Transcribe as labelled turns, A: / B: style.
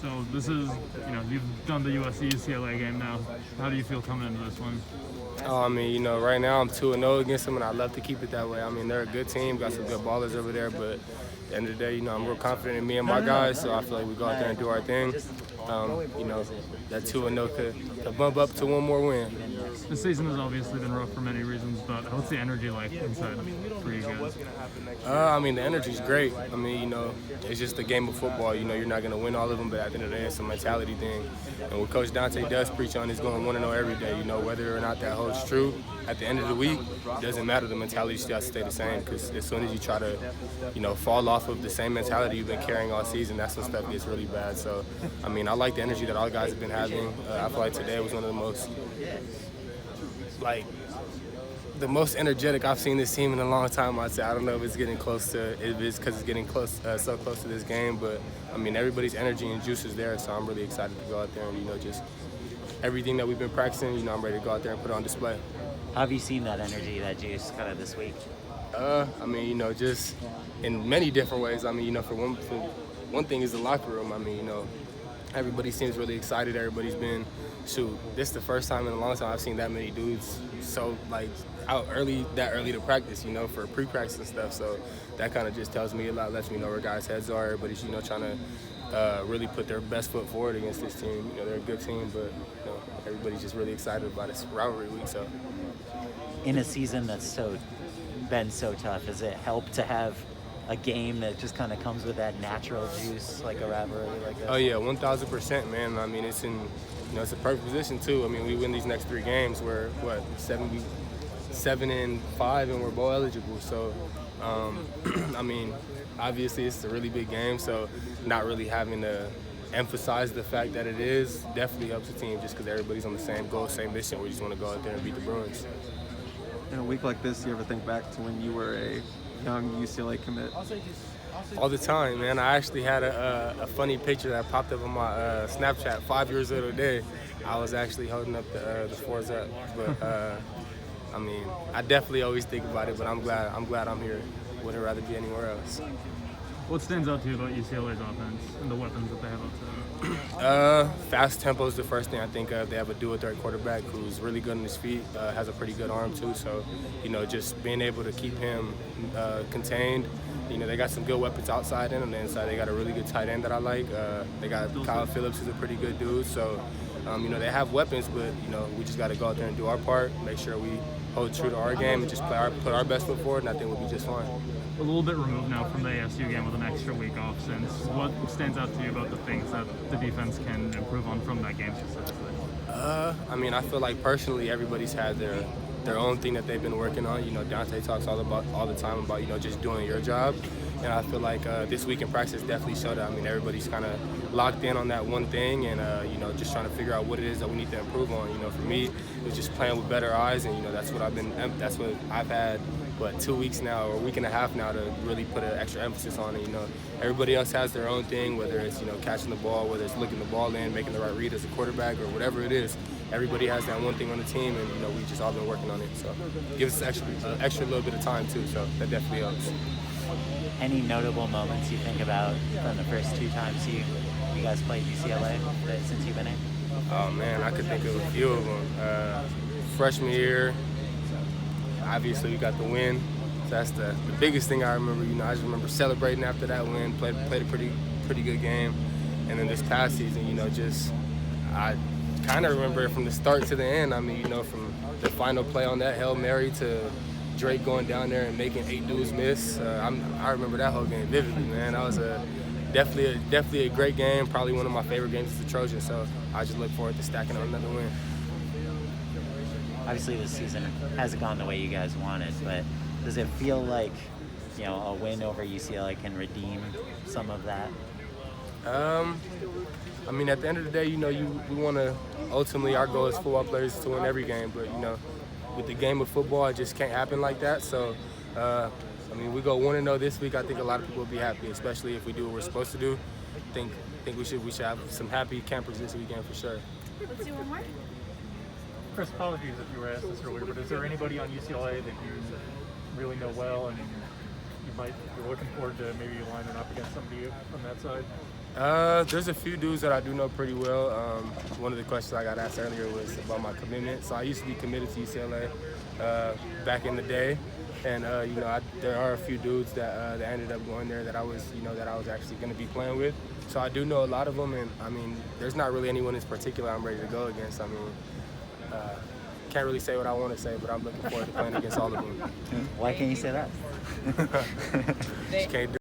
A: So this is, you've done the USC UCLA game now. How do you feel coming into this one?
B: Oh, I mean, right now I'm 2-0 against them, and I'd love to keep it that way. I mean, they're a good team, got some good ballers over there, but at the end of the day, I'm real confident in me and my guys, so I feel like we go out there and do our thing. That 2-0 could bump up to one more win.
A: This season has obviously been rough for many reasons, but what's the energy like inside for you guys?
B: I mean, the energy's great. I mean, it's just a game of football. You're not going to win all of them, but at the end of the day, it's a mentality thing. And what Coach Dante does preach on is going 1-0 every day. Whether or not that holds true, at the end of the week, it doesn't matter. The mentality still has to stay the same, because as soon as you try to, fall off of the same mentality you've been carrying all season, that's when stuff gets really bad. So, I mean, I like the energy that all guys have been having. I feel like today was one of the most energetic I've seen this team in a long time. I'd say. I don't know if it's getting close to it is because it's getting close, so close to this game, but I mean everybody's energy and juice is there, so I'm really excited to go out there and just everything that we've been practicing. I'm ready to go out there and put it on display.
C: How have you seen that energy, that juice, kind of this week?
B: I mean, just in many different ways. I mean, for one thing is the locker room. I mean, everybody seems really excited. Everybody's been, this is the first time in a long time I've seen that many dudes so out that early to practice, for pre-practice and stuff. So that kind of just tells me a lot, lets me know where guys' heads are. Everybody's, trying to really put their best foot forward against this team. They're a good team, but everybody's just really excited about this rivalry week. So,
C: in a season that's been so tough, does it help to have a game that just kind of comes with that natural juice, like a rivalry like this?
B: Oh yeah, 1,000%, man. I mean, it's it's a perfect position too. I mean, we win these next 3 games. We're 7-5, and we're bowl eligible. So, I mean, obviously it's a really big game. So, not really having to emphasize the fact that it is definitely helps the team, just because everybody's on the same goal, same mission. We just want to go out there and beat the Bruins.
D: In a week like this, you ever think back to when you were a young UCLA commit?
B: All the time, man. I actually had a funny picture that popped up on my Snapchat 5 years ago today. I was actually holding up the fours up, but I mean, I definitely always think about it. But I'm glad I'm here. Wouldn't rather be anywhere else.
A: What stands out to you about UCLA's offense and the weapons that they have up there?
B: Fast tempo is the first thing I think of. They have a dual-threat quarterback who's really good on his feet, has a pretty good arm too. So, just being able to keep him contained. They got some good weapons outside and on the inside. They got a really good tight end that I like. They got Kyle Phillips, who's a pretty good dude. So, they have weapons, but, we just got to go out there and do our part, make sure we hold true to our game and just put our best foot forward, and I think we'll be just fine.
A: A little bit removed now from the ASU game with an extra week off since. What stands out to you about the things that the defense can improve on from that game specifically?
B: I mean, I feel like personally everybody's had their own thing that they've been working on. Dante talks all the time about, just doing your job. And I feel like this week in practice definitely showed that. I mean, everybody's kind of locked in on that one thing and, just trying to figure out what it is that we need to improve on. For me, it was just playing with better eyes, and, that's what I've had, 2 weeks now or a week and a half now to really put an extra emphasis on it. Everybody else has their own thing, whether it's, catching the ball, whether it's looking the ball in, making the right read as a quarterback or whatever it is. Everybody has that one thing on the team, and, we just all been working on it. So it gives us extra little bit of time too, so that definitely helps.
C: Any notable moments you think about from the first 2 times you guys played UCLA since you've been in?
B: Oh man, I could think of a few of them. Freshman year, obviously we got the win. So that's the biggest thing I remember. I just remember celebrating after that win. Played a pretty good game. And then this past season, I kind of remember it from the start to the end. I mean, from the final play on that Hail Mary to Drake going down there and making 8 dudes miss. I remember that whole game vividly, man. That was definitely a great game. Probably one of my favorite games as a Trojan. So I just look forward to stacking on another win.
C: Obviously, this season hasn't gone the way you guys wanted, but does it feel like, a win over UCLA can redeem some of that?
B: I mean, at the end of the day, we want to, ultimately our goal as football players is to win every game, but, with the game of football, it just can't happen like that. So, I mean, we go 1-0 this week. I think a lot of people will be happy, especially if we do what we're supposed to do. I think we should have some happy campers this weekend for sure.
E: Let's do one more.
A: Chris, apologies if you were asked this earlier, but is there anybody on UCLA that you really know well and you might be looking forward to maybe lining up against somebody on that side?
B: There's a few dudes that I do know pretty well. One of the questions I got asked earlier was about my commitment. So I used to be committed to UCLA back in the day, and there are a few dudes that ended up going there that I was actually going to be playing with. So I do know a lot of them, and I mean, there's not really anyone in particular I'm ready to go against. I mean, can't really say what I want to say, but I'm looking forward to playing against all of them.
C: Why can't you say that?
B: Just can't do